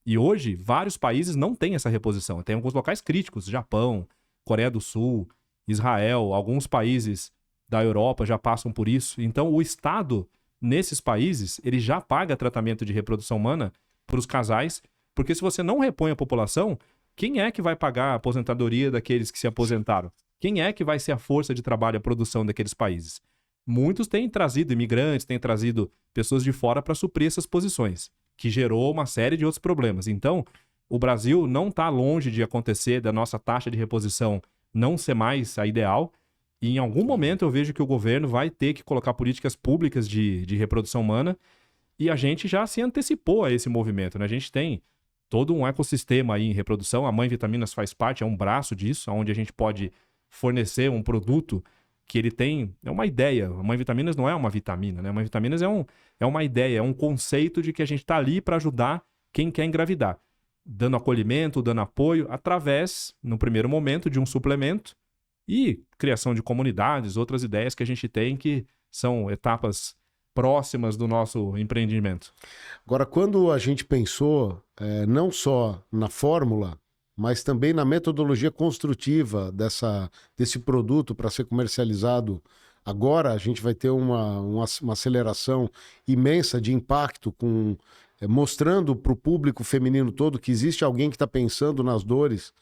Speaker 1: E hoje, vários países não têm essa reposição. Tem alguns locais críticos, Japão, Coreia do Sul, Israel, alguns países da Europa já passam por isso. Então, o Estado, nesses países, ele já paga tratamento de reprodução humana para os casais, porque se você não repõe a população, quem é que vai pagar a aposentadoria daqueles que se aposentaram? Quem é que vai ser a força de trabalho e a produção daqueles países? Muitos têm trazido imigrantes, têm trazido pessoas de fora para suprir essas posições, que gerou uma série de outros problemas. Então, o Brasil não está longe de acontecer da nossa taxa de reposição não ser mais a ideal. E em algum momento eu vejo que o governo vai ter que colocar políticas públicas de reprodução humana e a gente já se antecipou a esse movimento, né? A gente tem todo um ecossistema aí em reprodução. A Mãe Vitaminas faz parte, é um braço disso, onde a gente pode fornecer um produto que ele tem... É uma ideia. A Mãe Vitaminas não é uma vitamina, né? A Mãe Vitaminas é uma ideia, é um conceito de que a gente está ali para ajudar quem quer engravidar, dando acolhimento, dando apoio, através, no primeiro momento, de um suplemento e criação de comunidades, outras ideias que a gente tem que são etapas próximas do nosso empreendimento.
Speaker 2: Agora, quando a gente pensou não só na fórmula, mas também na metodologia construtiva desse produto para ser comercializado, agora a gente vai ter uma aceleração imensa de impacto mostrando para o público feminino todo que existe alguém que está pensando nas dores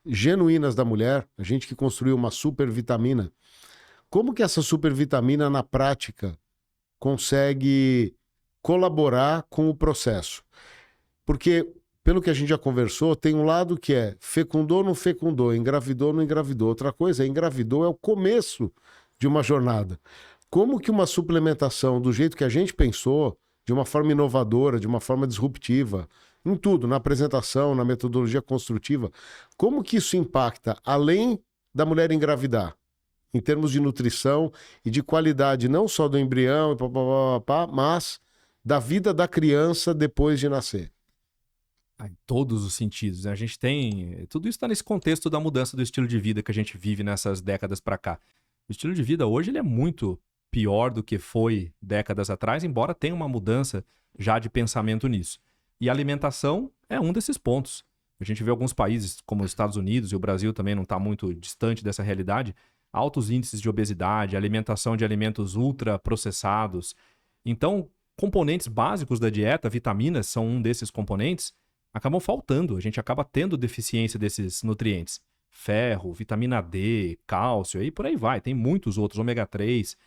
Speaker 2: genuínas da mulher, a gente que construiu uma supervitamina. Como que essa supervitamina, na prática, consegue colaborar com o processo? Porque pelo que a gente já conversou, tem um lado que é fecundou, não fecundou, engravidou, não engravidou. Outra coisa é engravidou, é o começo de uma jornada. Como que uma suplementação, do jeito que a gente pensou, de uma forma inovadora, de uma forma disruptiva, em tudo, na apresentação, na metodologia construtiva, como que isso impacta, além da mulher engravidar, em termos de nutrição e de qualidade, não só do embrião, mas da vida da criança depois de nascer?
Speaker 1: Em todos os sentidos, né? A gente tem... Tudo isso está nesse contexto da mudança do estilo de vida que a gente vive nessas décadas para cá. O estilo de vida hoje ele é muito pior do que foi décadas atrás, embora tenha uma mudança já de pensamento nisso. E a alimentação é um desses pontos. A gente vê alguns países, como os Estados Unidos e o Brasil também não está muito distante dessa realidade, altos índices de obesidade, alimentação de alimentos ultraprocessados. Então, componentes básicos da dieta, vitaminas são um desses componentes, acabam faltando. A gente acaba tendo deficiência desses nutrientes. Ferro, vitamina D, cálcio, e por aí vai. Tem muitos outros, ômega 3.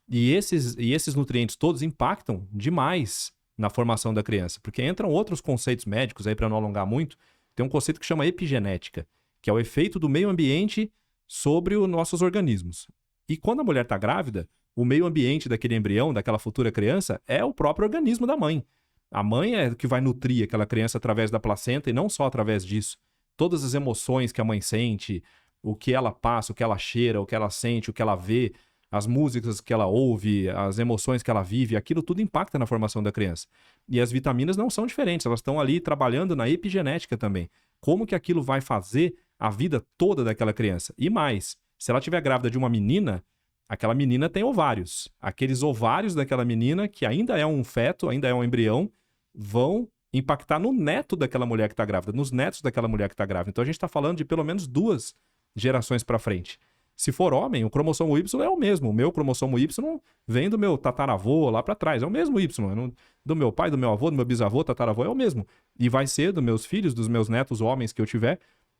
Speaker 1: E esses nutrientes todos impactam demais na formação da criança, porque entram outros conceitos médicos aí, para não alongar muito. Tem um conceito que chama epigenética, que é o efeito do meio ambiente sobre os nossos organismos. E quando a mulher está grávida, o meio ambiente daquele embrião, daquela futura criança, é o próprio organismo da mãe. A mãe é que vai nutrir aquela criança através da placenta e não só através disso. Todas as emoções que a mãe sente, o que ela passa, o que ela cheira, o que ela sente, o que ela vê, as músicas que ela ouve, as emoções que ela vive, aquilo tudo impacta na formação da criança. E as vitaminas não são diferentes, elas estão ali trabalhando na epigenética também. Como que aquilo vai fazer a vida toda daquela criança? E mais, se ela estiver grávida de uma menina, aquela menina tem ovários. Aqueles ovários daquela menina, que ainda é um feto, ainda é um embrião, vão impactar no neto daquela mulher que está grávida, nos netos daquela mulher que está grávida. Então a gente está falando de pelo menos 2 gerações para frente. Se for homem, o cromossomo Y é o mesmo. O meu cromossomo Y vem do meu tataravô lá para trás. É o mesmo Y. Do meu pai, do meu avô, do meu bisavô, tataravô é o mesmo. E vai ser dos meus filhos, dos meus netos homens que eu tiver,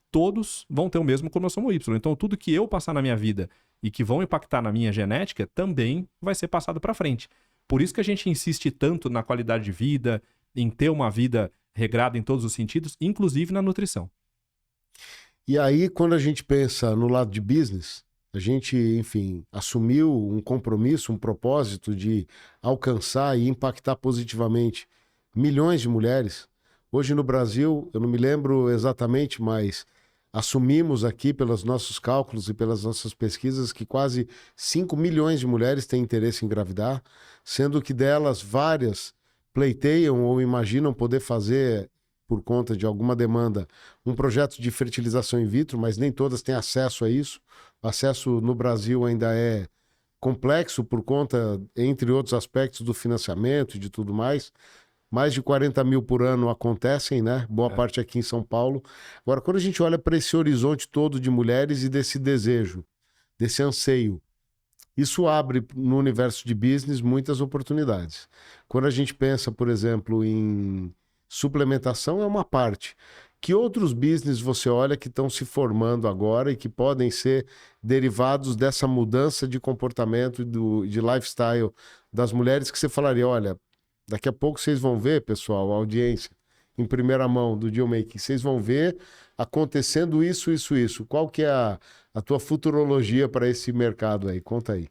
Speaker 1: todos vão ter o mesmo cromossomo Y. Então tudo que eu passar na minha vida e que vão impactar na minha genética também vai ser passado para frente. Por isso que a gente insiste tanto na qualidade de vida, em ter uma vida regrada em todos os sentidos, inclusive na nutrição.
Speaker 2: E aí, quando a gente pensa no lado de business, a gente, enfim, assumiu um compromisso, um propósito de alcançar e impactar positivamente milhões de mulheres. Hoje no Brasil, eu não me lembro exatamente, mas assumimos aqui pelos nossos cálculos e pelas nossas pesquisas que quase 5 milhões de mulheres têm interesse em engravidar, sendo que delas várias pleiteiam ou imaginam poder fazer, por conta de alguma demanda, um projeto de fertilização in vitro, mas nem todas têm acesso a isso. O acesso no Brasil ainda é complexo por conta, entre outros aspectos, do financiamento e de tudo mais. Mais de 40 mil por ano acontecem, né? Boa parte aqui em São Paulo. Agora, quando a gente olha para esse horizonte todo de mulheres e desse desejo, desse anseio, isso abre no universo de business muitas oportunidades. Quando a gente pensa, por exemplo, em suplementação, é uma parte. Que outros business você olha que estão se formando agora e que podem ser derivados dessa mudança de comportamento de lifestyle das mulheres que você falaria, olha, daqui a pouco vocês vão ver, pessoal, a audiência, em primeira mão do Deal Making, vocês vão ver acontecendo isso. Qual que é a tua futurologia para esse mercado aí? Conta aí.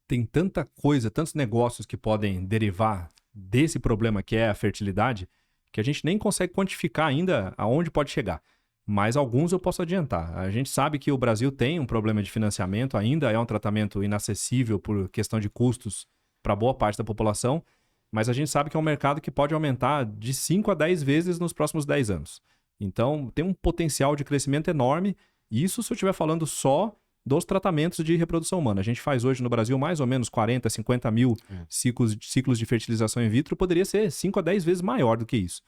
Speaker 1: Tem tanta coisa, tantos negócios que podem derivar desse problema que é a fertilidade, que a gente nem consegue quantificar ainda aonde pode chegar. Mas alguns eu posso adiantar. A gente sabe que o Brasil tem um problema de financiamento, ainda é um tratamento inacessível por questão de custos para boa parte da população, mas a gente sabe que é um mercado que pode aumentar de 5 a 10 vezes nos próximos 10 anos. Então, tem um potencial de crescimento enorme, e isso se eu estiver falando só dos tratamentos de reprodução humana. A gente faz hoje no Brasil mais ou menos 40, 50 mil ciclos de fertilização in vitro, poderia ser 5 a 10 vezes maior do que isso.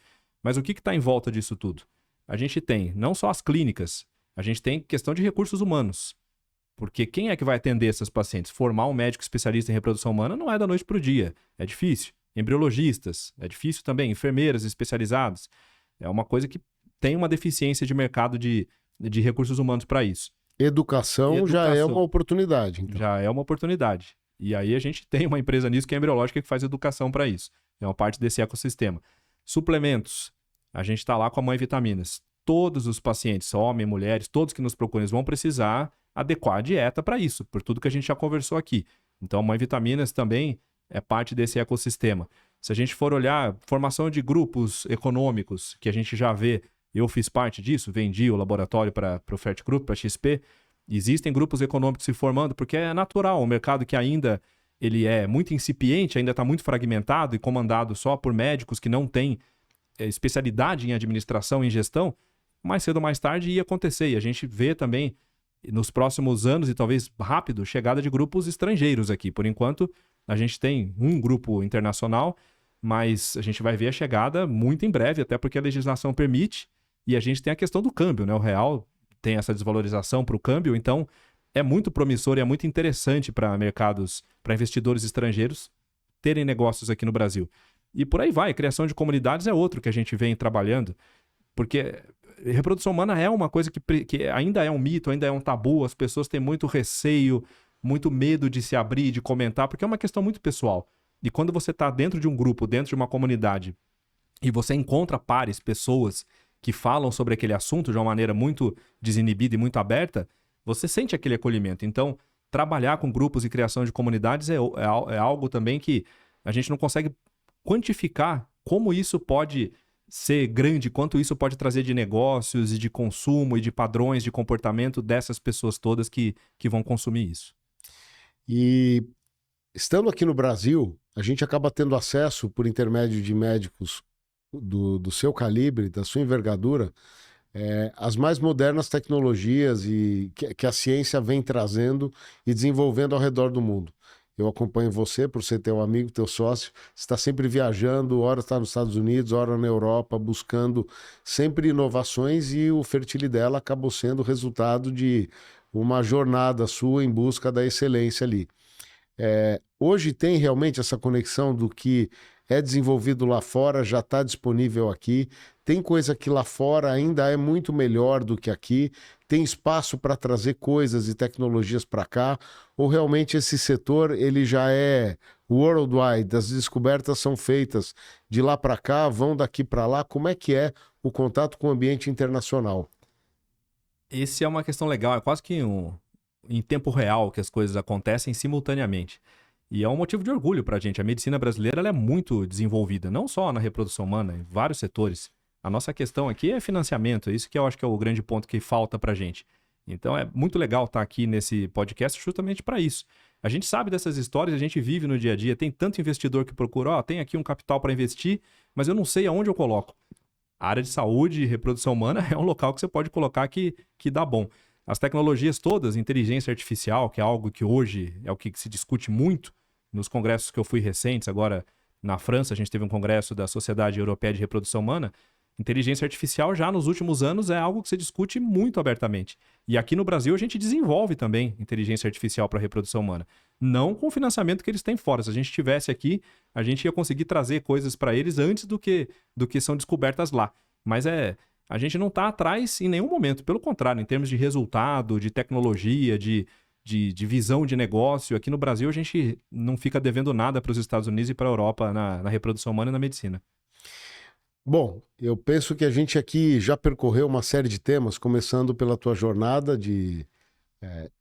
Speaker 1: Mas o que está em volta disso tudo? A gente tem não só as clínicas, a gente tem questão de recursos humanos. Porque quem é que vai atender esses pacientes? Formar um médico especialista em reprodução humana não é da noite para o dia, é difícil. Embriologistas, é difícil também. Enfermeiras especializadas, é uma coisa que tem uma deficiência de mercado de recursos humanos para isso.
Speaker 2: Educação já é uma oportunidade. Então.
Speaker 1: Já é uma oportunidade. E aí a gente tem uma empresa nisso que é a Embriológica que faz educação para isso. É uma parte desse ecossistema. Suplementos. A gente está lá com a Mãe Vitaminas. Todos os pacientes, homens, mulheres, todos que nos procuram, eles vão precisar adequar a dieta para isso, por tudo que a gente já conversou aqui. Então, a Mãe Vitaminas também é parte desse ecossistema. Se a gente for olhar formação de grupos econômicos, que a gente já vê, eu fiz parte disso, vendi o laboratório para o Fert Group, para a XP, existem grupos econômicos se formando, porque é natural, um mercado que ainda ele é muito incipiente, ainda está muito fragmentado e comandado só por médicos que não têm especialidade em administração e em gestão, mais cedo ou mais tarde ia acontecer. E a gente vê também, nos próximos anos e talvez rápido, chegada de grupos estrangeiros aqui. Por enquanto, a gente tem um grupo internacional, mas a gente vai ver a chegada muito em breve, até porque a legislação permite, e a gente tem a questão do câmbio, né? O real tem essa desvalorização para o câmbio, então é muito promissor e é muito interessante para mercados, para investidores estrangeiros terem negócios aqui no Brasil. E por aí vai, a criação de comunidades é outro que a gente vem trabalhando, porque reprodução humana é uma coisa que ainda é um mito, ainda é um tabu, as pessoas têm muito receio, muito medo de se abrir, de comentar, porque é uma questão muito pessoal. E quando você está dentro de um grupo, dentro de uma comunidade, e você encontra pares, pessoas que falam sobre aquele assunto de uma maneira muito desinibida e muito aberta, você sente aquele acolhimento. Então, trabalhar com grupos e criação de comunidades é algo também que a gente não consegue quantificar como isso pode ser grande, quanto isso pode trazer de negócios e de consumo e de padrões de comportamento dessas pessoas todas que vão consumir isso.
Speaker 2: E estando aqui no Brasil, a gente acaba tendo acesso, por intermédio de médicos do seu calibre, da sua envergadura, às mais modernas tecnologias que a ciência vem trazendo e desenvolvendo ao redor do mundo. Eu acompanho você, por ser teu amigo, teu sócio, você está sempre viajando, ora está nos Estados Unidos, ora na Europa, buscando sempre inovações, e o Fertilidela acabou sendo resultado de uma jornada sua em busca da excelência ali. Hoje tem realmente essa conexão do que é desenvolvido lá fora, já está disponível aqui. Tem coisa que lá fora ainda é muito melhor do que aqui. Tem espaço para trazer coisas e tecnologias para cá. Ou realmente esse setor ele já é worldwide, as descobertas são feitas de lá para cá, vão daqui para lá. Como é que é o contato com o ambiente internacional?
Speaker 1: Esse é uma questão legal, é quase que em tempo real que as coisas acontecem simultaneamente. E é um motivo de orgulho para a gente. A medicina brasileira ela é muito desenvolvida, não só na reprodução humana, em vários setores. A nossa questão aqui é financiamento, é isso que eu acho que é o grande ponto que falta para a gente. Então é muito legal estar aqui nesse podcast justamente para isso. A gente sabe dessas histórias, a gente vive no dia a dia, tem tanto investidor que procura, tem aqui um capital para investir, mas eu não sei aonde eu coloco. A área de saúde e reprodução humana é um local que você pode colocar que dá bom. As tecnologias todas, inteligência artificial, que é algo que hoje é o que se discute muito nos congressos que eu fui recentes, agora na França a gente teve um congresso da Sociedade Europeia de Reprodução Humana. Inteligência artificial já nos últimos anos é algo que se discute muito abertamente. E aqui no Brasil a gente desenvolve também inteligência artificial para a reprodução humana. Não com o financiamento que eles têm fora. Se a gente estivesse aqui, a gente ia conseguir trazer coisas para eles antes do que são descobertas lá. Mas a gente não está atrás em nenhum momento. Pelo contrário, em termos de resultado, de tecnologia, de visão de negócio, aqui no Brasil a gente não fica devendo nada para os Estados Unidos e para a Europa na reprodução humana e na medicina.
Speaker 2: Bom, eu penso que a gente aqui já percorreu uma série de temas, começando pela tua jornada de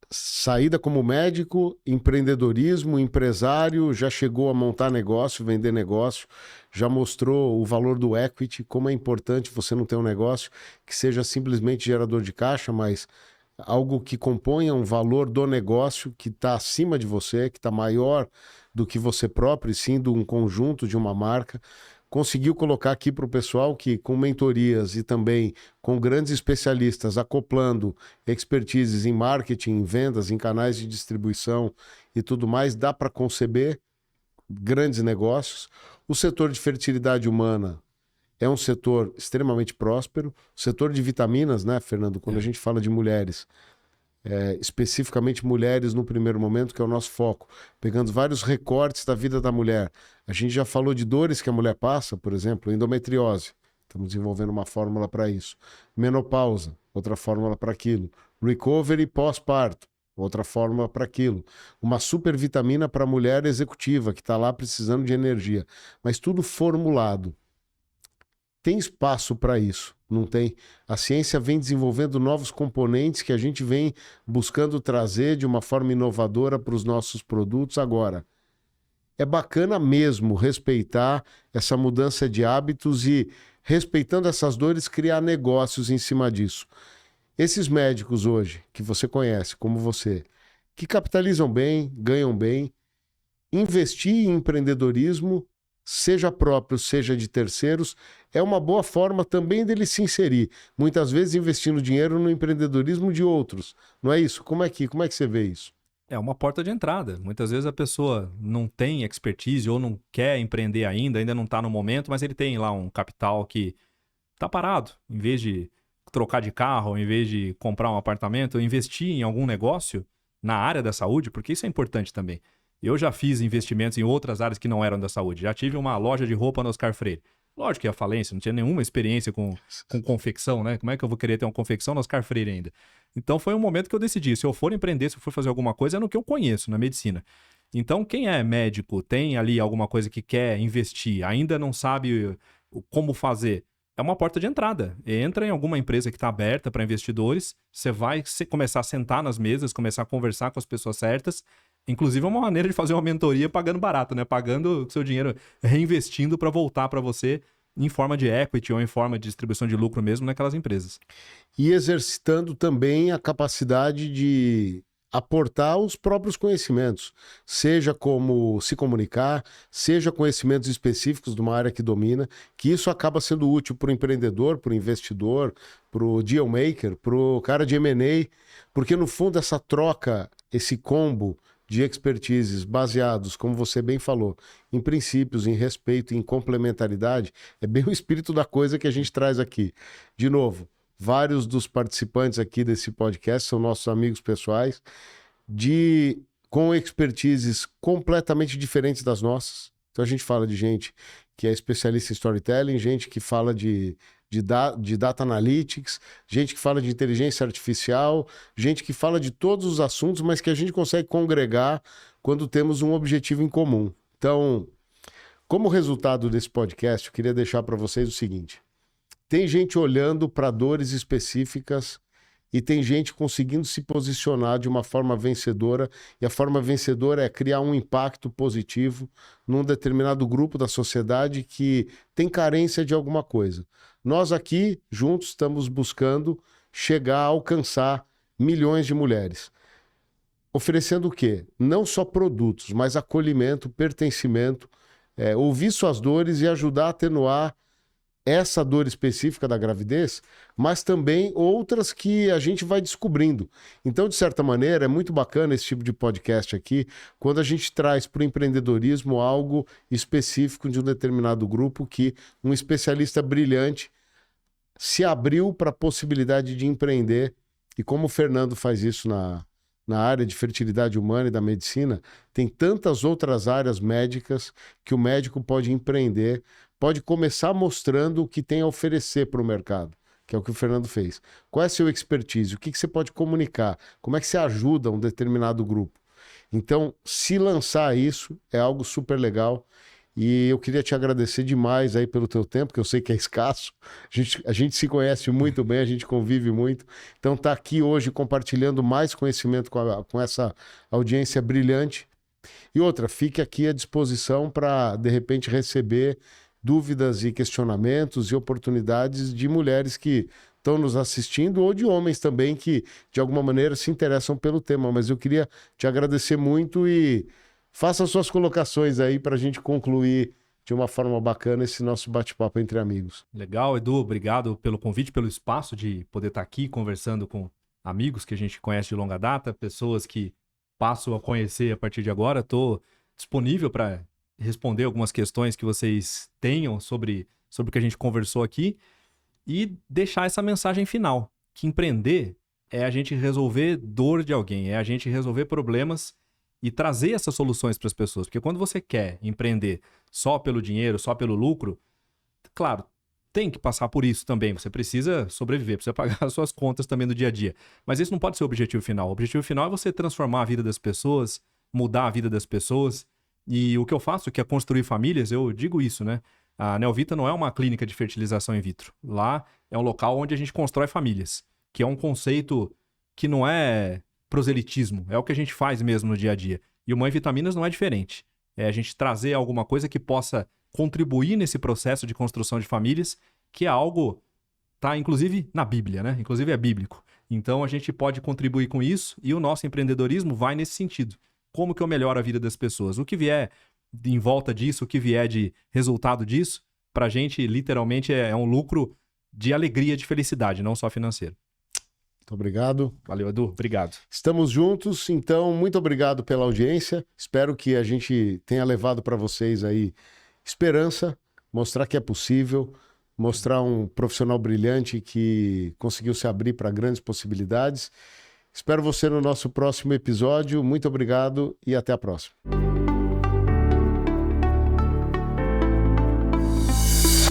Speaker 2: saída como médico, empreendedorismo, empresário, já chegou a montar negócio, vender negócio, já mostrou o valor do equity, como é importante você não ter um negócio que seja simplesmente gerador de caixa, mas algo que componha um valor do negócio que está acima de você, que está maior do que você próprio, e sim de um conjunto, de uma marca. Conseguiu colocar aqui para o pessoal que, com mentorias e também com grandes especialistas, acoplando expertises em marketing, em vendas, em canais de distribuição e tudo mais, dá para conceber grandes negócios. O setor de fertilidade humana é um setor extremamente próspero. O setor de vitaminas, né, Fernando? Quando a gente fala de mulheres, especificamente mulheres no primeiro momento, que é o nosso foco, pegando vários recortes da vida da mulher. A gente já falou de dores que a mulher passa, por exemplo, endometriose. Estamos desenvolvendo uma fórmula para isso. Menopausa, outra fórmula para aquilo. Recovery pós-parto, outra fórmula para aquilo. Uma supervitamina para a mulher executiva, que está lá precisando de energia. Mas tudo formulado. tem espaço para isso, não tem? A ciência vem desenvolvendo novos componentes que a gente vem buscando trazer de uma forma inovadora para os nossos produtos. Agora, é bacana mesmo respeitar essa mudança de hábitos e, respeitando essas dores, criar negócios em cima disso. Esses médicos hoje, que você conhece, como você, que capitalizam bem, ganham bem, investir em empreendedorismo, seja próprio, seja de terceiros, é uma boa forma também dele se inserir. Muitas vezes investindo dinheiro no empreendedorismo de outros. Não é isso? Como é que você vê isso?
Speaker 1: É uma porta de entrada. Muitas vezes a pessoa não tem expertise ou não quer empreender ainda não está no momento, mas ele tem lá um capital que está parado. Em vez de trocar de carro, em vez de comprar um apartamento, investir em algum negócio na área da saúde, porque isso é importante também. Eu já fiz investimentos em outras áreas que não eram da saúde. Já tive uma loja de roupa no Oscar Freire. Lógico que é falência, não tinha nenhuma experiência com confecção, né? Como é que eu vou querer ter uma confecção no Oscar Freire ainda? Então foi um momento que eu decidi, se eu for empreender, se eu for fazer alguma coisa, é no que eu conheço, na medicina. Então quem é médico, tem ali alguma coisa que quer investir, ainda não sabe como fazer, é uma porta de entrada. Entra em alguma empresa que está aberta para investidores, você vai começar a sentar nas mesas, começar a conversar com as pessoas certas. Inclusive é uma maneira de fazer uma mentoria pagando barato, né? Pagando o seu dinheiro, reinvestindo para voltar para você em forma de equity ou em forma de distribuição de lucro mesmo naquelas empresas.
Speaker 2: E exercitando também a capacidade de aportar os próprios conhecimentos, seja como se comunicar, seja conhecimentos específicos de uma área que domina, que isso acaba sendo útil para o empreendedor, para o investidor, para o deal maker, para o cara de M&A, porque no fundo essa troca, esse combo de expertises baseados, como você bem falou, em princípios, em respeito, em complementaridade, é bem o espírito da coisa que a gente traz aqui. De novo, vários dos participantes aqui desse podcast são nossos amigos pessoais, com expertises completamente diferentes das nossas. Então a gente fala de gente que é especialista em storytelling, gente que fala de data analytics, gente que fala de inteligência artificial, gente que fala de todos os assuntos, mas que a gente consegue congregar quando temos um objetivo em comum. Então, como resultado desse podcast, eu queria deixar para vocês o seguinte: tem gente olhando para dores específicas e tem gente conseguindo se posicionar de uma forma vencedora, e a forma vencedora é criar um impacto positivo num determinado grupo da sociedade que tem carência de alguma coisa. Nós aqui, juntos, estamos buscando chegar a alcançar milhões de mulheres. Oferecendo o quê? Não só produtos, mas acolhimento, pertencimento, ouvir suas dores e ajudar a atenuar essa dor específica da gravidez, mas também outras que a gente vai descobrindo. Então, de certa maneira, é muito bacana esse tipo de podcast aqui, quando a gente traz para o empreendedorismo algo específico de um determinado grupo que um especialista brilhante se abriu para a possibilidade de empreender. E como o Fernando faz isso na área de fertilidade humana e da medicina, tem tantas outras áreas médicas que o médico pode empreender, pode começar mostrando o que tem a oferecer para o mercado, que é o que o Fernando fez. Qual é a sua expertise? O que você pode comunicar? Como é que você ajuda um determinado grupo? Então, se lançar isso é algo super legal. E eu queria te agradecer demais aí pelo teu tempo, que eu sei que é escasso. A gente se conhece muito bem, a gente convive muito. Então, tá aqui hoje compartilhando mais conhecimento com essa audiência brilhante. E outra, fique aqui à disposição para, de repente, receber dúvidas e questionamentos e oportunidades de mulheres que estão nos assistindo ou de homens também que, de alguma maneira, se interessam pelo tema. Mas eu queria te agradecer muito e faça suas colocações aí para a gente concluir de uma forma bacana esse nosso bate-papo entre amigos.
Speaker 1: Legal, Edu, obrigado pelo convite, pelo espaço de poder estar aqui conversando com amigos que a gente conhece de longa data, pessoas que passo a conhecer a partir de agora. Estou disponível para responder algumas questões que vocês tenham sobre o que a gente conversou aqui e deixar essa mensagem final, que empreender é a gente resolver dor de alguém, é a gente resolver problemas e trazer essas soluções para as pessoas. Porque quando você quer empreender só pelo dinheiro, só pelo lucro, claro, tem que passar por isso também. Você precisa sobreviver, precisa pagar as suas contas também do dia a dia. Mas esse não pode ser o objetivo final. O objetivo final é você transformar a vida das pessoas, mudar a vida das pessoas. E o que eu faço, que é construir famílias, eu digo isso, né? A Neovita não é uma clínica de fertilização in vitro. Lá é um local onde a gente constrói famílias, que é um conceito que não é proselitismo, é o que a gente faz mesmo no dia a dia. E o Mãe Vitaminas não é diferente. É a gente trazer alguma coisa que possa contribuir nesse processo de construção de famílias, que é algo, tá inclusive na Bíblia, né? Inclusive é bíblico. Então a gente pode contribuir com isso e o nosso empreendedorismo vai nesse sentido. Como que eu melhoro a vida das pessoas? O que vier em volta disso, o que vier de resultado disso, pra gente literalmente é um lucro de alegria, de felicidade, não só financeiro.
Speaker 2: Muito obrigado.
Speaker 1: Valeu, Edu. Obrigado.
Speaker 2: Estamos juntos, então muito obrigado pela audiência. Espero que a gente tenha levado para vocês aí esperança, mostrar que é possível, mostrar um profissional brilhante que conseguiu se abrir para grandes possibilidades. Espero você no nosso próximo episódio. Muito obrigado e até a próxima.